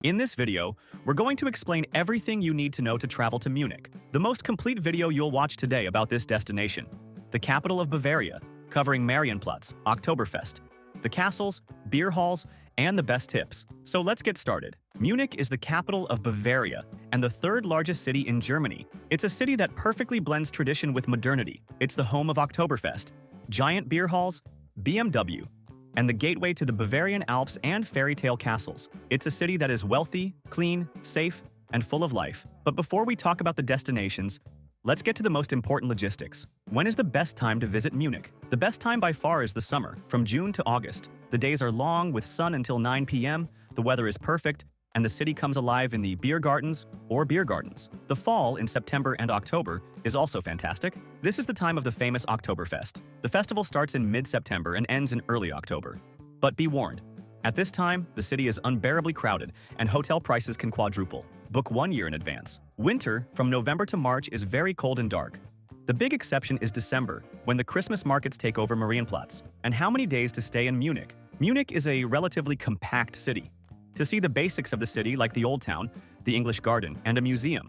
In this video, we're going to explain everything you need to know to travel to Munich, the most complete video you'll watch today about this destination. The capital of Bavaria, covering Marienplatz, Oktoberfest, the castles, beer halls, and the best tips. So let's get started. Munich is the capital of Bavaria and the third largest city in Germany. It's a city that perfectly blends tradition with modernity. It's the home of Oktoberfest, giant beer halls, BMW, and the gateway to the Bavarian Alps and fairy tale castles. It's a city that is wealthy, clean, safe, and full of life. But before we talk about the destinations, let's get to the most important logistics. When is the best time to visit Munich? The best time by far is the summer, from June to August. The days are long with sun until 9 p.m., the weather is perfect, and the city comes alive in the beer gardens or beer gardens. The fall in September and October is also fantastic. This is the time of the famous Oktoberfest. The festival starts in mid-September and ends in early October. But be warned, at this time, the city is unbearably crowded and hotel prices can quadruple. Book 1 year in advance. Winter, from November to March, is very cold and dark. The big exception is December, when the Christmas markets take over Marienplatz. And how many days to stay in Munich? Munich is a relatively compact city. To see the basics of the city, like the Old Town, the English Garden, and a museum,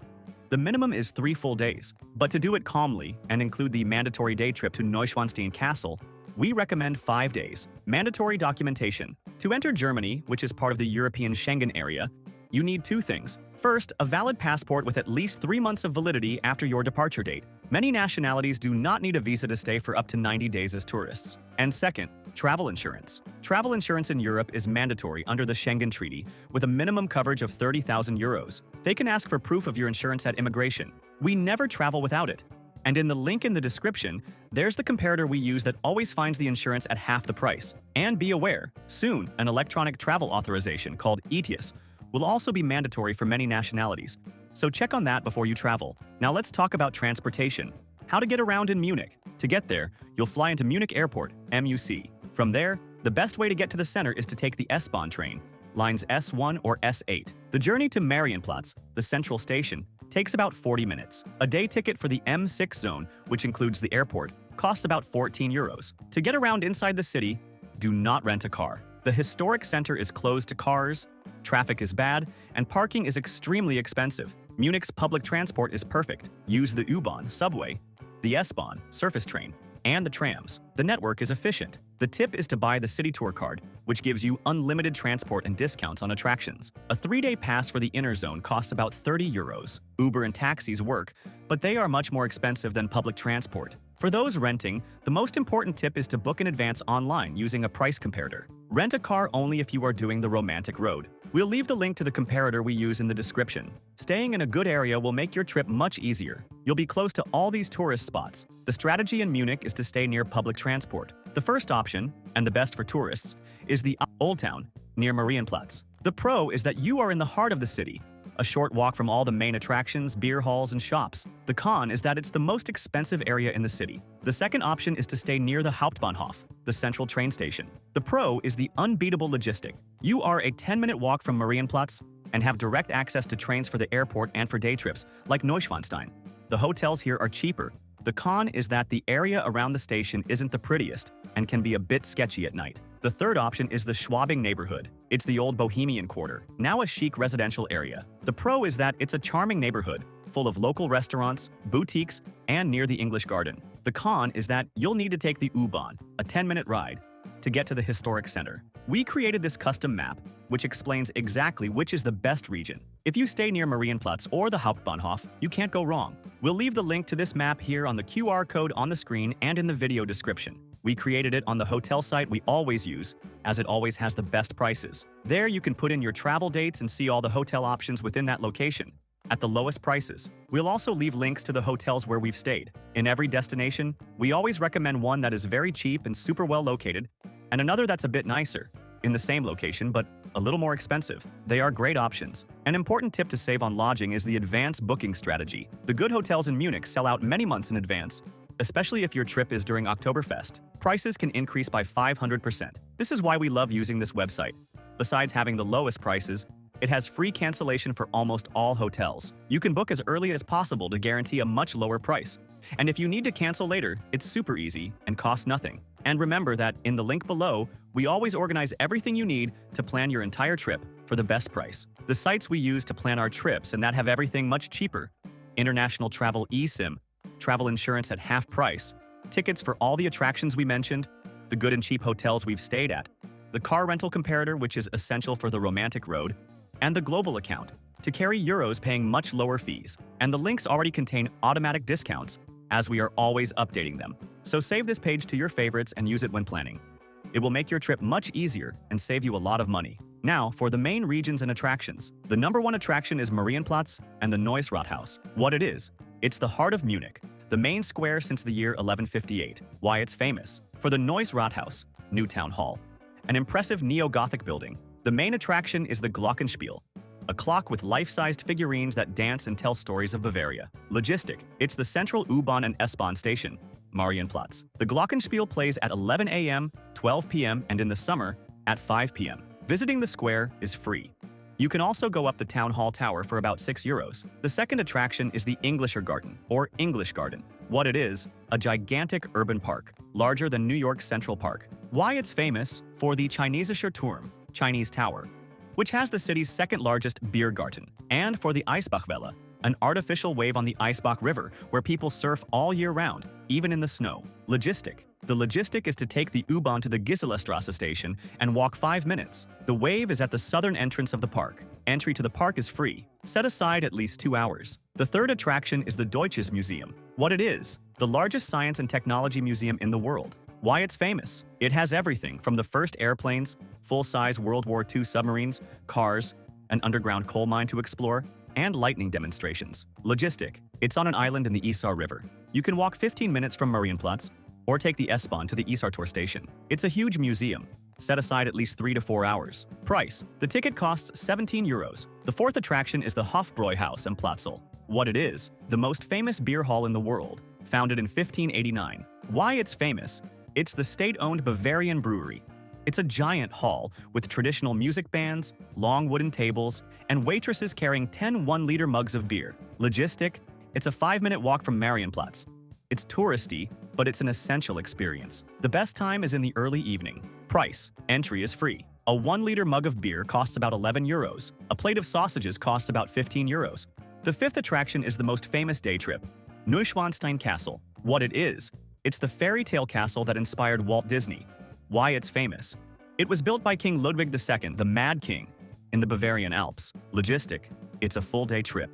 the minimum is 3 full days. But to do it calmly and include the mandatory day trip to Neuschwanstein Castle, we recommend 5 days. Mandatory documentation. To enter Germany, which is part of the European Schengen area, you need 2 things. First, a valid passport with at least 3 months of validity after your departure date. Many nationalities do not need a visa to stay for up to 90 days as tourists. And second, travel insurance. Travel insurance in Europe is mandatory under the Schengen Treaty, with a minimum coverage of 30,000 euros. They can ask for proof of your insurance at immigration. We never travel without it. And in the link in the description, there's the comparator we use that always finds the insurance at half the price. And be aware, soon an electronic travel authorization called ETIAS will also be mandatory for many nationalities. So check on that before you travel. Now let's talk about transportation. How to get around in Munich. To get there, you'll fly into Munich Airport, MUC. From there, the best way to get to the center is to take the S-Bahn train, lines S1 or S8. The journey to Marienplatz, the central station, takes about 40 minutes. A day ticket for the M6 zone, which includes the airport, costs about 14 euros. To get around inside the city, do not rent a car. The historic center is closed to cars, traffic is bad, and parking is extremely expensive. Munich's public transport is perfect. Use the U-Bahn subway, the S-Bahn surface train, and the trams. The network is efficient. The tip is to buy the city tour card, which gives you unlimited transport and discounts on attractions. A 3-day pass for the inner zone costs about 30 euros. Uber and taxis work, but they are much more expensive than public transport. For those renting, the most important tip is to book in advance online using a price comparator. Rent a car only if you are doing the romantic road. We'll leave the link to the comparator we use in the description. Staying in a good area will make your trip much easier. You'll be close to all these tourist spots. The strategy in Munich is to stay near public transport. The first option, and the best for tourists, is the Old Town, near Marienplatz. The pro is that you are in the heart of the city, a short walk from all the main attractions, beer halls, and shops. The con is that it's the most expensive area in the city. The second option is to stay near the Hauptbahnhof, the central train station. The pro is the unbeatable logistic. You are a 10-minute walk from Marienplatz and have direct access to trains for the airport and for day trips, like Neuschwanstein. The hotels here are cheaper. The con is that the area around the station isn't the prettiest and can be a bit sketchy at night. The third option is the Schwabing neighborhood. It's the old Bohemian quarter, now a chic residential area. The pro is that it's a charming neighborhood, full of local restaurants, boutiques, and near the English Garden. The con is that you'll need to take the U-Bahn, a 10-minute ride, to get to the historic center. We created this custom map, which explains exactly which is the best region. If you stay near Marienplatz or the Hauptbahnhof, you can't go wrong. We'll leave the link to this map here on the QR code on the screen and in the video description. We created it on the hotel site we always use, as it always has the best prices. There you can put in your travel dates and see all the hotel options within that location, at the lowest prices. We'll also leave links to the hotels where we've stayed. In every destination, we always recommend one that is very cheap and super well located, and another that's a bit nicer, in the same location but a little more expensive. They are great options. An important tip to save on lodging is the advanced booking strategy. The good hotels in Munich sell out many months in advance, especially if your trip is during Oktoberfest. Prices can increase by 500%. This is why we love using this website. Besides having the lowest prices, it has free cancellation for almost all hotels. You can book as early as possible to guarantee a much lower price. And if you need to cancel later, it's super easy and costs nothing. And remember that in the link below, we always organize everything you need to plan your entire trip for the best price. The sites we use to plan our trips and that have everything much cheaper. International travel eSIM, travel insurance at half price, tickets for all the attractions we mentioned, the good and cheap hotels we've stayed at, the car rental comparator, which is essential for the romantic road, and the global account, to carry euros paying much lower fees. And the links already contain automatic discounts, as we are always updating them. So save this page to your favorites and use it when planning. It will make your trip much easier and save you a lot of money. Now, for the main regions and attractions. The #1 attraction is Marienplatz and the Neues Rathaus. What it is? It's the heart of Munich, the main square since the year 1158. Why it's famous? For the Neues Rathaus, New Town Hall, an impressive neo-Gothic building. The main attraction is the Glockenspiel, a clock with life-sized figurines that dance and tell stories of Bavaria. Logistic, it's the central U-Bahn and S-Bahn station, Marienplatz. The Glockenspiel plays at 11 a.m., 12 p.m., and in the summer, at 5 p.m. Visiting the square is free. You can also go up the Town Hall Tower for about €6. The second attraction is the Englischer Garten, or English Garden. What it is? A gigantic urban park, larger than New York's Central Park. Why it's famous? For the Chinesischer Turm, Chinese Tower, which has the city's second largest Biergarten, and for the Eisbachwelle, an artificial wave on the Eisbach River where people surf all year round, even in the snow. Logistic. The logistic is to take the U-Bahn to the Giselastrasse station and walk 5 minutes. The wave is at the southern entrance of the park. Entry to the park is free. Set aside at least 2 hours. The third attraction is the Deutsches Museum. What it is? The largest science and technology museum in the world. Why it's famous? It has everything from the first airplanes, full-size World War II submarines, cars, an underground coal mine to explore, and lightning demonstrations. Logistic. It's on an island in the Isar River. You can walk 15 minutes from Marienplatz or take the S-Bahn to the Isartor station. It's a huge museum. Set aside at least 3 to 4 hours. Price. The ticket costs €17. The fourth attraction is the Hofbräuhaus am Platzl. What it is? The most famous beer hall in the world, founded in 1589. Why it's famous? It's the state-owned Bavarian brewery. It's a giant hall with traditional music bands, long wooden tables, and waitresses carrying 10 1-liter mugs of beer. Logistic. It's a 5-minute walk from Marienplatz. It's touristy, but it's an essential experience. The best time is in the early evening. Price. Entry is free. A 1-liter mug of beer costs about €11. A plate of sausages costs about €15. The fifth attraction is the most famous day trip, Neuschwanstein Castle. What it is? It's the fairy tale castle that inspired Walt Disney. Why it's famous? It was built by King Ludwig II, the Mad King, in the Bavarian Alps. Logistic. It's a full-day trip.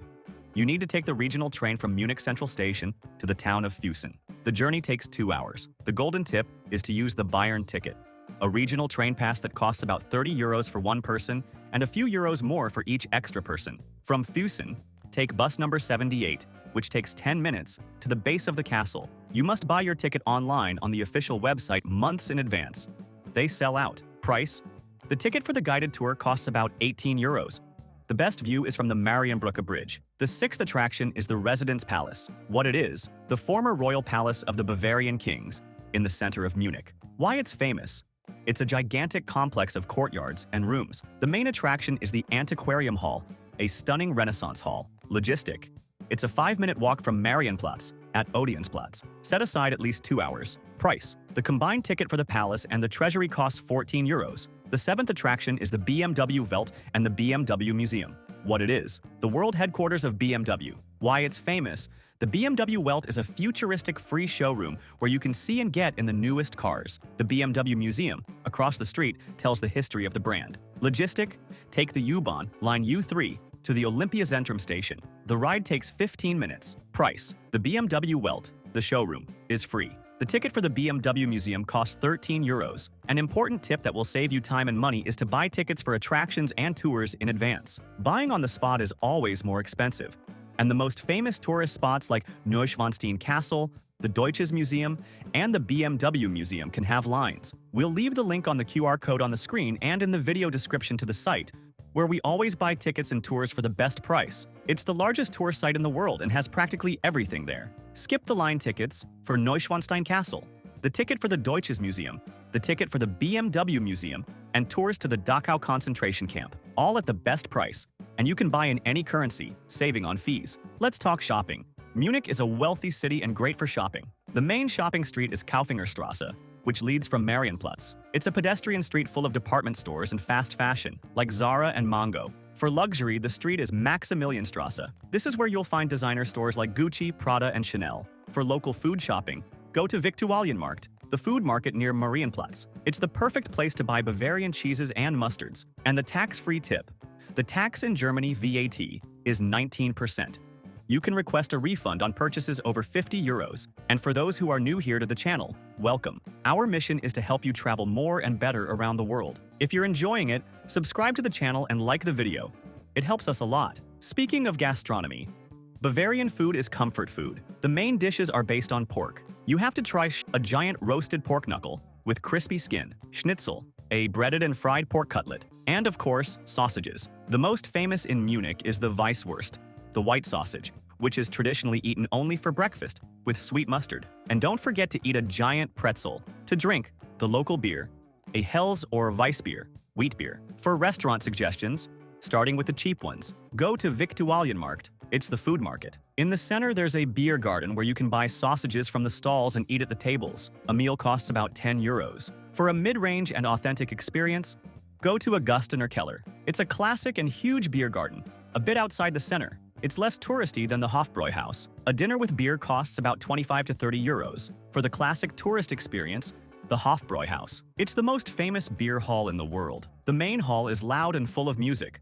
You need to take the regional train from Munich Central Station to the town of Füssen. The journey takes 2 hours. The golden tip is to use the Bayern ticket, a regional train pass that costs about €30 for one person and a few euros more for each extra person. From Füssen, take bus number 78, which takes 10 minutes, to the base of the castle. You must buy your ticket online on the official website months in advance. They sell out. Price? The ticket for the guided tour costs about €18. The best view is from the Marienbrücke Bridge. The sixth attraction is the Residence Palace. What it is? The former royal palace of the Bavarian kings, in the center of Munich. Why it's famous? It's a gigantic complex of courtyards and rooms. The main attraction is the Antiquarium Hall, a stunning Renaissance hall. Logistic. It's a 5-minute walk from Marienplatz at Odeonsplatz. Set aside at least 2 hours. Price. The combined ticket for the palace and the treasury costs €14. The seventh attraction is the BMW Welt and the BMW Museum. What it is? The world headquarters of BMW. Why it's famous? The BMW Welt is a futuristic free showroom where you can see and get in the newest cars. The BMW Museum, across the street, tells the history of the brand. Logistic. Take the U-Bahn, line U3, to the Olympiazentrum station. The ride takes 15 minutes. Price. The BMW Welt, the showroom, is free. The ticket for the BMW Museum costs €13. An important tip that will save you time and money is to buy tickets for attractions and tours in advance. Buying on the spot is always more expensive. And the most famous tourist spots like Neuschwanstein Castle, the Deutsches Museum, and the BMW Museum can have lines. We'll leave the link on the QR code on the screen and in the video description to the site, where we always buy tickets and tours for the best price. It's the largest tour site in the world and has practically everything there. Skip the line tickets for Neuschwanstein Castle, the ticket for the Deutsches Museum, the ticket for the BMW Museum, and tours to the Dachau concentration camp, all at the best price. And you can buy in any currency, saving on fees. Let's talk shopping. Munich is a wealthy city and great for shopping. The main shopping street is Kaufingerstrasse, which leads from Marienplatz. It's a pedestrian street full of department stores and fast fashion, like Zara and Mango. For luxury, the street is Maximilianstrasse. This is where you'll find designer stores like Gucci, Prada, and Chanel. For local food shopping, go to Viktualienmarkt, the food market near Marienplatz. It's the perfect place to buy Bavarian cheeses and mustards. And the tax-free tip. The tax in Germany, VAT, is 19%. You can request a refund on purchases over 50 euros. And for those who are new here to the channel, welcome. Our mission is to help you travel more and better around the world. If you're enjoying it, subscribe to the channel and like the video. It helps us a lot. Speaking of gastronomy, Bavarian food is comfort food. The main dishes are based on pork. You have to try a giant roasted pork knuckle with crispy skin, schnitzel, a breaded and fried pork cutlet, and of course, sausages. The most famous in Munich is the Weisswurst, the white sausage, which is traditionally eaten only for breakfast with sweet mustard. And don't forget to eat a giant pretzel. To drink, the local beer, a Helles or Weissbier, wheat beer. For restaurant suggestions, starting with the cheap ones, go to Viktualienmarkt. It's the food market. In the center, there's a beer garden where you can buy sausages from the stalls and eat at the tables. A meal costs about 10 euros. For a mid-range and authentic experience, go to Augustin or Keller. It's a classic and huge beer garden, a bit outside the center. It's less touristy than the Hofbräuhaus. A dinner with beer costs about 25 to 30 euros. For the classic tourist experience, the Hofbräuhaus. It's the most famous beer hall in the world. The main hall is loud and full of music.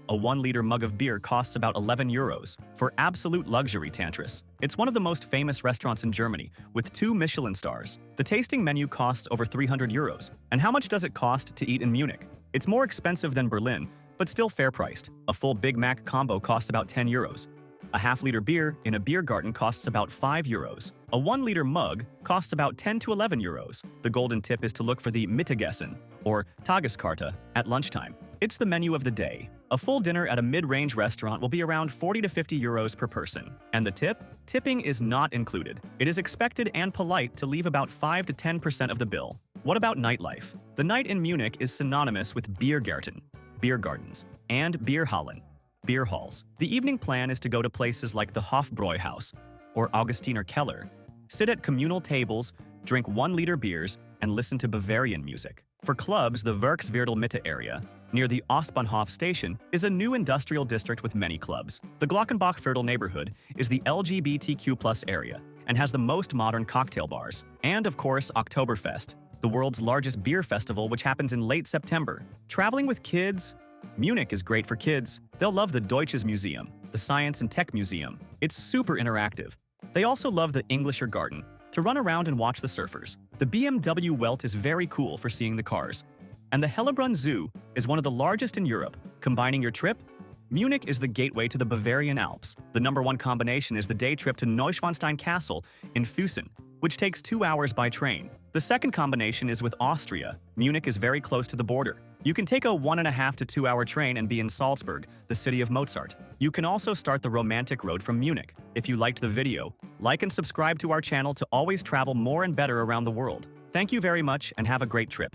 A 1-liter mug of beer costs about 11 euros. For absolute luxury Tantris, it's one of the most famous restaurants in Germany, with 2 Michelin stars. The tasting menu costs over 300 euros. And how much does it cost to eat in Munich? It's more expensive than Berlin, but still fair-priced. A full Big Mac combo costs about 10 euros. A half-liter beer in a beer garden costs about 5 euros. A 1-liter mug costs about 10 to 11 euros. The golden tip is to look for the Mittagessen, or Tageskarte, at lunchtime. It's the menu of the day. A full dinner at a mid-range restaurant will be around 40 to 50 euros per person. And the tip? Tipping is not included. It is expected and polite to leave about 5 to 10% of the bill. What about nightlife? The night in Munich is synonymous with Biergärten, beer gardens, and Bierhallen, beer halls. The evening plan is to go to places like the Hofbräuhaus or Augustiner Keller, sit at communal tables, drink 1-liter beers, and listen to Bavarian music. For clubs, the Werksviertel Mitte area, near the Ostbahnhof station, is a new industrial district with many clubs. The Glockenbachviertel neighborhood is the LGBTQ+ area and has the most modern cocktail bars. And of course, Oktoberfest, the world's largest beer festival, which happens in late September. Traveling with kids? Munich is great for kids. They'll love the Deutsches Museum, the Science and Tech Museum. It's super interactive. They also love the Englischer Garten, to run around and watch the surfers. The BMW Welt is very cool for seeing the cars. And the Hellebrunn Zoo is one of the largest in Europe. Combining your trip? Munich is the gateway to the Bavarian Alps. The #1 combination is the day trip to Neuschwanstein Castle in Füssen, which takes 2 hours by train. The second combination is with Austria. Munich is very close to the border. You can take a 1.5 to 2 hour train and be in Salzburg, the city of Mozart. You can also start the romantic road from Munich. If you liked the video, like and subscribe to our channel to always travel more and better around the world. Thank you very much and have a great trip.